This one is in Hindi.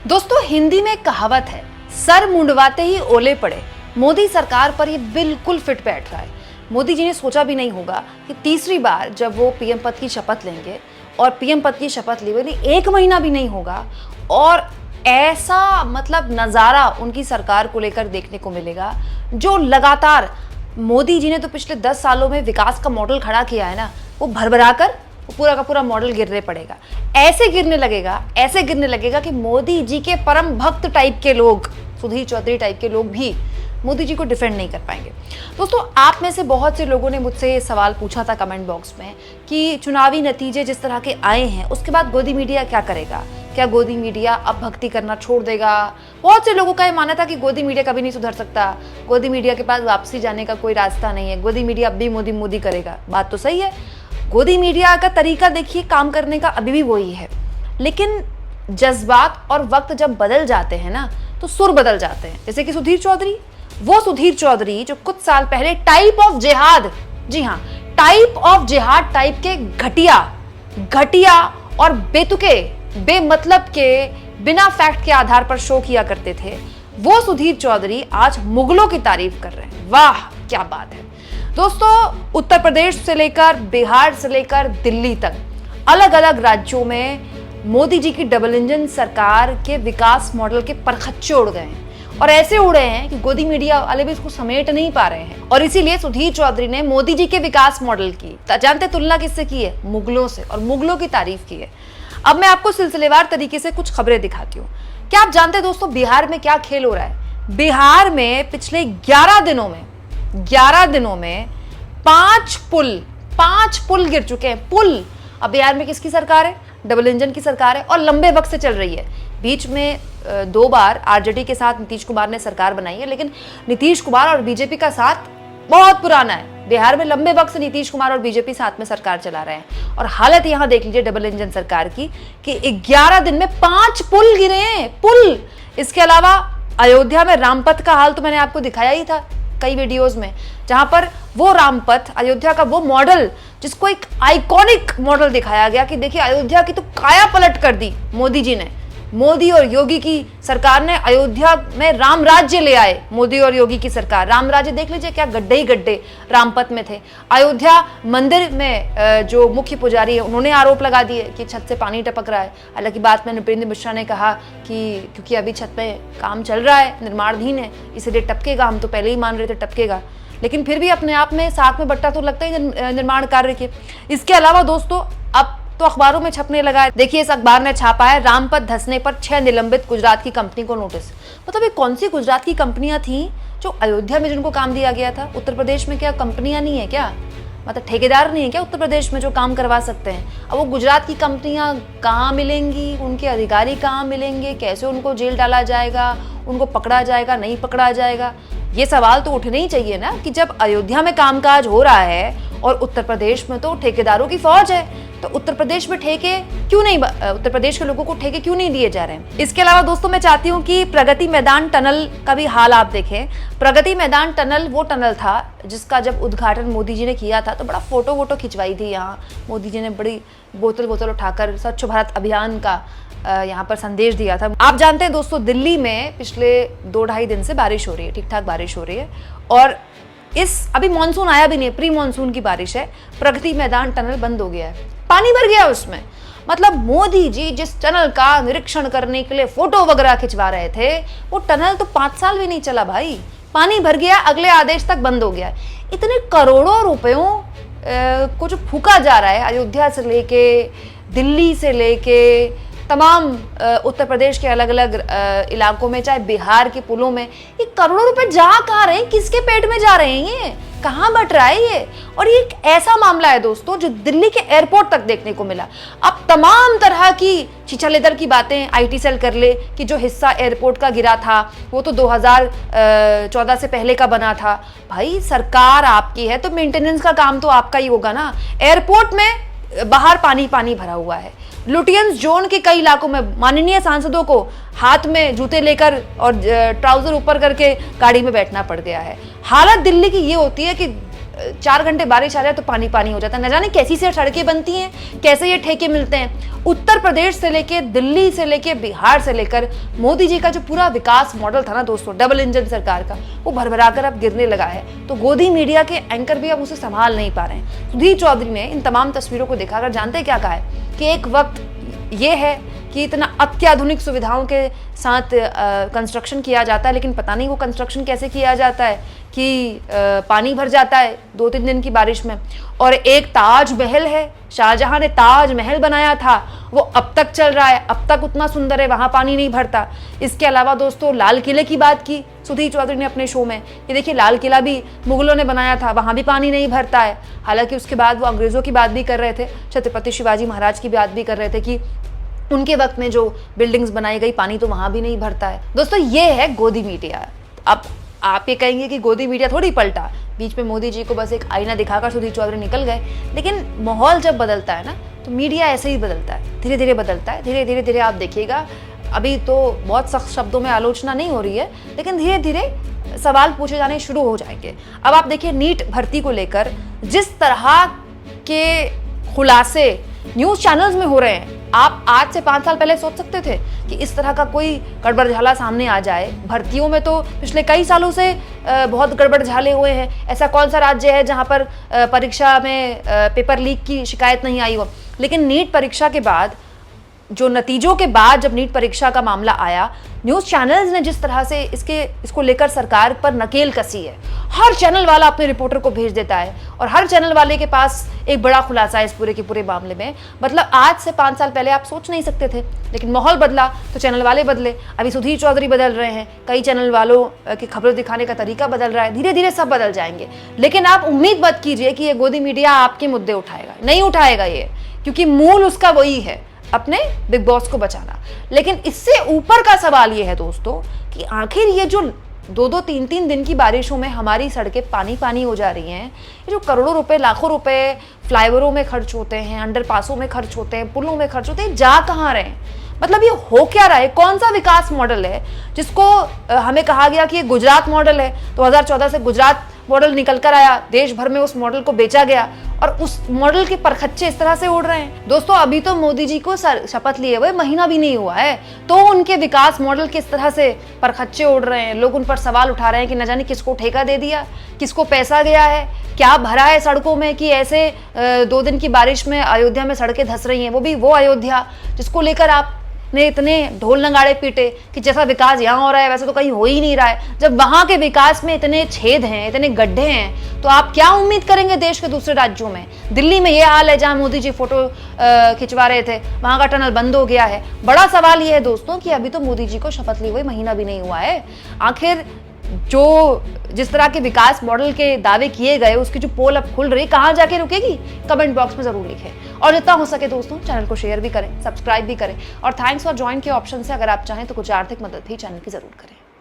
दोस्तों, हिंदी में कहावत है, सर मुंडवाते ही ओले पड़े। मोदी सरकार पर ये बिल्कुल फिट बैठ रहा है। मोदी जी ने सोचा भी नहीं होगा कि तीसरी बार जब वो पीएम पद की शपथ लेंगे, और पीएम पद की शपथ लिए हुए 1 महीना भी नहीं होगा और ऐसा नज़ारा उनकी सरकार को लेकर देखने को मिलेगा जो लगातार मोदी जी ने तो पिछले 10 सालों में विकास का मॉडल खड़ा किया है ना, वो भरभरा कर पूरा का पूरा मॉडल गिरने पड़ेगा। ऐसे गिरने लगेगा कि मोदी जी के परम भक्त टाइप के लोग, सुधीर चौधरी टाइप के लोग भी मोदी जी को डिफेंड नहीं कर पाएंगे। दोस्तों, आप में से बहुत से लोगों ने मुझसे सवाल पूछा था कमेंट बॉक्स में कि चुनावी नतीजे जिस तरह के आए हैं उसके बाद गोदी मीडिया क्या करेगा, क्या गोदी मीडिया अब भक्ति करना छोड़ देगा। बहुत से लोगों का ये मानना था कि गोदी मीडिया कभी नहीं सुधर सकता, गोदी मीडिया के पास वापसी जाने का कोई रास्ता नहीं है, गोदी मीडिया अब भी मोदी मोदी करेगा। बात तो सही है, गोदी मीडिया का तरीका देखिए काम करने का अभी भी वही है, लेकिन जज्बात और वक्त जब बदल जाते हैं ना तो सुर बदल जाते हैं। जैसे कि सुधीर चौधरी जो कुछ साल पहले टाइप ऑफ जिहाद, जी हाँ, टाइप ऑफ जिहाद टाइप के घटिया और बेतुके बेमतलब के बिना फैक्ट के आधार पर शो किया करते थे, वो सुधीर चौधरी आज मुगलों की तारीफ कर रहे हैं। वाह क्या बात है। दोस्तों, उत्तर प्रदेश से लेकर बिहार से लेकर दिल्ली तक अलग अलग राज्यों में मोदी जी की डबल इंजन सरकार के विकास मॉडल के परखच्चे उड़ गए हैं, और ऐसे उड़े हैं कि गोदी मीडिया वाले भी इसको समेट नहीं पा रहे हैं। और इसीलिए सुधीर चौधरी ने मोदी जी के विकास मॉडल की जानते तुलना किससे की है? मुगलों से, और मुगलों की तारीफ की है। अब मैं आपको सिलसिलेवार तरीके से कुछ खबरें दिखाती हूँ। क्या आप जानते हैं दोस्तों बिहार में क्या खेल हो रहा है? बिहार में पिछले 11 दिनों में 5 पुल गिर चुके हैं। पुल, अब बिहार में किसकी सरकार है? डबल इंजन की सरकार है, और लंबे वक्त से चल रही है। बीच में 2 बार आरजेडी के साथ नीतीश कुमार ने सरकार बनाई है, लेकिन नीतीश कुमार और बीजेपी का साथ बहुत पुराना है। बिहार में लंबे वक्त से नीतीश कुमार और बीजेपी साथ में सरकार चला रहे हैं, और हालत यहां देख लीजिए डबल इंजन सरकार की कि 11 दिन में 5 पुल गिरे हैं। पुल, इसके अलावा अयोध्या में रामपथ का हाल तो मैंने आपको दिखाया ही था कई वीडियोस में, जहां पर वो रामपथ, अयोध्या का वो मॉडल, जिसको एक आइकॉनिक मॉडल दिखाया गया कि देखिए अयोध्या की तो काया पलट कर दी मोदी जी ने। मोदी और योगी की सरकार ने अयोध्या में राम राज्य ले आए। मोदी और योगी की सरकार राम राज्य, देख लीजिए क्या गड्ढे ही गड्ढे रामपथ में थे। अयोध्या मंदिर में जो मुख्य पुजारी है उन्होंने आरोप लगा दिए कि छत से पानी टपक रहा है। हालांकि बाद में नृपेंद्र मिश्रा ने कहा कि क्योंकि अभी छत पे काम चल रहा है, निर्माणाधीन है, इसलिए टपकेगा। हम तो पहले ही मान रहे थे टपकेगा, लेकिन फिर भी अपने आप में साख में बट्टा तो लगता ही निर्माण कार्य के। इसके अलावा दोस्तों अब तो अखबारों में छपने लगा है। देखिए, इस अखबार ने छापा है, रामपथ धंसने पर 6 निलंबित गुजरात की कंपनी को नोटिस। मतलब ये कौन सी गुजरात की कंपनियां थी जो अयोध्या में जिनको काम दिया गया था? उत्तर प्रदेश में क्या कंपनियां नहीं है क्या? मतलब ठेकेदार नहीं है क्या उत्तर प्रदेश में जो काम करवा सकते हैं? अब वो गुजरात की कंपनियां कहाँ मिलेंगी, उनके अधिकारी कहाँ मिलेंगे, कैसे उनको जेल डाला जाएगा, उनको पकड़ा जाएगा, नहीं पकड़ा जाएगा? ये सवाल तो उठने ही चाहिए ना कि जब अयोध्या में कामकाज हो रहा है और उत्तर प्रदेश में तो ठेकेदारों की फौज है, तो उत्तर प्रदेश में ठेके क्यों नहीं, उत्तर प्रदेश के लोगों को ठेके क्यों नहीं दिए जा रहे हैं? इसके अलावा दोस्तों मैं चाहती हूँ कि प्रगति मैदान टनल का भी हाल आप देखें। प्रगति मैदान टनल वो टनल था जिसका जब उद्घाटन मोदी जी ने किया था तो बड़ा फोटो खिंचवाई थी। यहाँ मोदी जी ने बड़ी बोतल उठाकर स्वच्छ भारत अभियान का यहाँ पर संदेश दिया था। आप जानते हैं दोस्तों दिल्ली में पिछले 2-2.5 दिन से बारिश हो रही है, ठीक ठाक बारिश हो रही है, और अभी मानसून आया भी नहीं, प्री मानसून की बारिश है। प्रगति मैदान टनल बंद हो गया है, पानी भर गया उसमें। मतलब मोदी जी जिस टनल का निरीक्षण करने के लिए फोटो वगैरह खिंचवा रहे थे, वो टनल तो 5 साल भी नहीं चला भाई, पानी भर गया, अगले आदेश तक बंद हो गया। इतने करोड़ों रुपयों को जो फूका जा रहा है अयोध्या से लेके दिल्ली से लेके तमाम उत्तर प्रदेश के अलग अलग इलाकों में, चाहे बिहार के पुलों में, ये करोड़ों रुपए जा कहाँ रहे हैं? किसके पेट में जा रहे हैं? ये कहाँ बट रहा है ये? और ये एक ऐसा मामला है दोस्तों जो दिल्ली के एयरपोर्ट तक देखने को मिला। अब तमाम तरह की छिछलेदर की बातें आईटी सेल कर ले कि जो हिस्सा एयरपोर्ट का गिरा था वो तो 2014 से पहले का बना था। भाई सरकार आपकी है तो मेंटेनेंस का काम तो आपका ही होगा ना। एयरपोर्ट में बाहर पानी भरा हुआ है। लुटियंस जोन के कई इलाकों में माननीय सांसदों को हाथ में जूते लेकर और ट्राउजर ऊपर करके गाड़ी में बैठना पड़ गया है। हालत दिल्ली की ये होती है कि 4 घंटे बारिश आ जाए तो पानी पानी हो जाता है। न जाने कैसी से सड़कें बनती हैं, कैसे ये ठेके मिलते हैं। उत्तर प्रदेश से लेके दिल्ली से लेके बिहार से लेकर मोदी जी का जो पूरा विकास मॉडल था ना दोस्तों, डबल इंजन सरकार का, वो भरभरा कर अब गिरने लगा है। तो गोदी मीडिया के एंकर भी अब उसे संभाल नहीं पा रहे हैं। सुधीर चौधरी ने इन तमाम तस्वीरों को दिखाकर जानते क्या कहा है कि एक वक्त ये है कि इतना अत्याधुनिक सुविधाओं के साथ कंस्ट्रक्शन किया जाता है, लेकिन पता नहीं वो कंस्ट्रक्शन कैसे किया जाता है कि पानी भर जाता है 2-3 दिन की बारिश में। और एक ताजमहल है, शाहजहां ने ताजमहल बनाया था, वो अब तक चल रहा है, अब तक उतना सुंदर है, वहाँ पानी नहीं भरता। इसके अलावा दोस्तों लाल किले की बात की सुधीर चौधरी ने अपने शो में, ये देखिए लाल किला भी मुगलों ने बनाया था, वहाँ भी पानी नहीं भरता है। हालांकि उसके बाद वो अंग्रेज़ों की बात भी कर रहे थे, छत्रपति शिवाजी महाराज की बात भी कर रहे थे कि उनके वक्त में जो बिल्डिंग्स बनाई गई पानी तो वहाँ भी नहीं भरता है। दोस्तों ये है गोदी मीडिया। अब आप ये कहेंगे कि गोदी मीडिया थोड़ी पलटा, बीच में मोदी जी को बस एक आईना दिखाकर सुधीर चौधरी निकल गए। लेकिन माहौल जब बदलता है ना तो मीडिया ऐसे ही बदलता है, धीरे धीरे बदलता है। धीरे धीरे आप देखिएगा, अभी तो बहुत सख्त शब्दों में आलोचना नहीं हो रही है, लेकिन धीरे धीरे सवाल पूछे जाने शुरू हो जाएंगे। अब आप देखिए नीट भर्ती को लेकर जिस तरह के खुलासे न्यूज़ चैनल्स में हो रहे हैं, आप आज से 5 साल पहले सोच सकते थे कि इस तरह का कोई गड़बड़झाला सामने आ जाए। भर्तियों में तो पिछले कई सालों से बहुत गड़बड़झाले हुए हैं। ऐसा कौन सा राज्य है जहां पर परीक्षा में पेपर लीक की शिकायत नहीं आई हो। लेकिन नीट परीक्षा के बाद, जो नतीजों के बाद जब नीट परीक्षा का मामला आया, न्यूज़ चैनल्स ने जिस तरह से इसको लेकर सरकार पर नकेल कसी है, हर चैनल वाला अपने रिपोर्टर को भेज देता है और हर चैनल वाले के पास एक बड़ा खुलासा है इस पूरे के पूरे मामले में। मतलब आज से 5 साल पहले आप सोच नहीं सकते थे, लेकिन माहौल बदला तो चैनल वाले बदले। अभी सुधीर चौधरी बदल रहे हैं, कई चैनल वालों की खबरें दिखाने का तरीका बदल रहा है। धीरे धीरे सब बदल जाएंगे। लेकिन आप उम्मीद मत कीजिए कि ये गोदी मीडिया आपके मुद्दे उठाएगा, नहीं उठाएगा ये, क्योंकि मूल उसका वही है, अपने बिग बॉस को बचाना। लेकिन इससे ऊपर का सवाल ये है दोस्तों कि आखिर ये जो 2-2, 3-3 दिन की बारिशों में हमारी सड़कें पानी पानी हो जा रही हैं, ये जो करोड़ों रुपए, लाखों रुपए फ्लाईओवरों में खर्च होते हैं, अंडरपासों में खर्च होते हैं, पुलों में खर्च होते हैं, जा कहाँ रहे हैं? मतलब ये हो क्या रहा है? कौन सा विकास मॉडल है जिसको हमें कहा गया कि ये गुजरात मॉडल है, 2014 से गुजरात मॉडल निकल कर आया, देश भर में उस मॉडल को बेचा गया और उस मॉडल के परखच्चे इस तरह से उड़ रहे हैं। दोस्तों अभी तो मोदी जी को शपथ लिए हुए महीना भी नहीं हुआ है, तो उनके विकास मॉडल किस तरह से परखच्चे उड़ रहे हैं। लोग उन पर सवाल उठा रहे हैं कि न जाने किसको ठेका दे दिया, किसको पैसा गया है, क्या भरा है सड़कों में कि ऐसे 2 दिन की बारिश में अयोध्या में सड़कें धंस रही हैं, वो भी वो अयोध्या जिसको लेकर आप ने इतने ढोल नगाड़े पीटे कि जैसा विकास यहाँ हो रहा है वैसा तो कहीं हो ही नहीं रहा है। जब वहाँ के विकास में इतने छेद हैं, इतने गड्ढे हैं, तो आप क्या उम्मीद करेंगे देश के दूसरे राज्यों में? दिल्ली में ये हाल है, जहाँ मोदी जी फोटो खिंचवा रहे थे, वहाँ का टनल बंद हो गया है। बड़ा सवाल ये है दोस्तों कि अभी तो मोदी जी को शपथ लिए हुए महीना भी नहीं हुआ है। आखिर जो जिस तरह के विकास मॉडल के दावे किए गए, उसकी जो पोल अब खुल रही, कहाँ जाके रुकेगी? कमेंट बॉक्स में जरूर लिखें। और जितना हो सके दोस्तों चैनल को शेयर भी करें, सब्सक्राइब भी करें। और थैंक्स फॉर ज्वाइन के ऑप्शन से अगर आप चाहें तो कुछ आर्थिक मदद भी चैनल की जरूर करें।